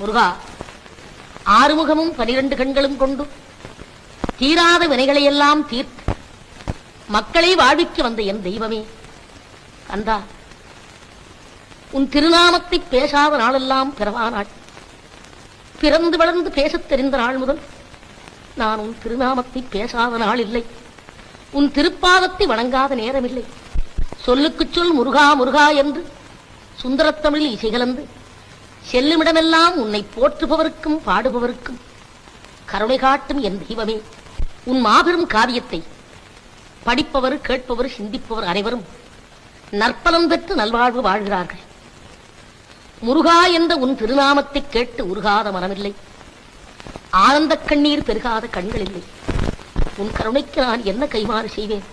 முருகா, ஆறுமுகமும் 12 கண்களும் கொண்டு தீராத வினைகளையெல்லாம் தீர்த்து மக்களை வாழ்விக்க வந்த என் தெய்வமே கந்தா, உன் திருநாமத்தை பேசாத நாளெல்லாம் பிறவா நாள். பிறந்து வளர்ந்து பேசத் தெரிந்த நாள் முதல் நான் உன் திருநாமத்தை பேசாத நாள் இல்லை, உன் திருப்பாதத்தை வணங்காத நேரமில்லை. சொல்லுக்குச் சொல் முருகா முருகா என்று சுந்தரத்தமிழில் இசைகலந்து செல்லுமிடமெல்லாம் உன்னை போற்றுபவருக்கும் பாடுபவருக்கும் கருணை காட்டும் என் தெய்வமே, உன் மாபெரும் காவியத்தை படிப்பவர், கேட்பவர், சிந்திப்பவர் அனைவரும் நற்பலன் பெற்று நல்வாழ்வு வாழ்கிறார்கள். முருகா என்ற உன் திருநாமத்தை கேட்டு உருகாத மனமில்லை, ஆனந்த கண்ணீர் பெருகாத கண்கள் இல்லை. உன் கருணைக்கு நான் என்ன கைமாறு செய்வேன்?